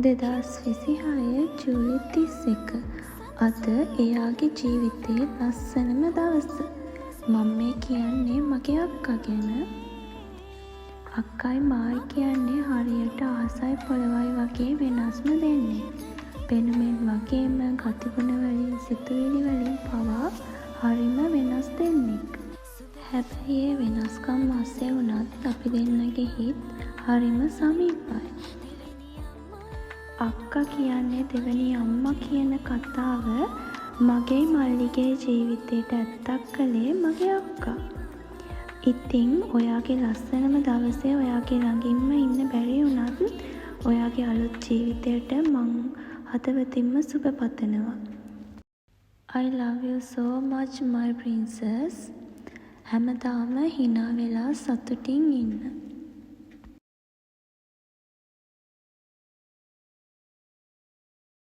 2026 ජූලි 31. අද එයාගේ ජීවිතයේ ලස්සනම දවස. මම මේ කියන්නේ මගේ අක්කා ගැන. අක්කයි මායි කියන්නේ හරියට අහසයි පොළොවයි වගේ වෙනස්ම දෙන්නේ. පෙනුමෙන් වගේම ගතිගුණ වලින් සිතුවිලි වලින් පවා හරිම වෙනස් දෙන්නෙක්. හැබැයි ඒ වෙනස්කම් අස්සේ වුණත් අපි දෙන්නගේ හිත් හරිම සමීපයි. අක්කා කියන්නේ දෙවැනි අම්මා කියන කතාව මගේ මල්ලිගේ ජීවිතේට ඇත්තක් කළේ මගේ අක්කා. ඉතින් ඔයාගේ ලස්සනම දවසේ ඔයාගේ ළඟින්ම ඉන්න බැරි වුණත් ඔයාගේ අලුත් ජීවිතයට මං හදවතින්ම සුබ පතනවා. I love you so much my princess. හැමදාම hina වෙලා සතුටින් ඉන්න.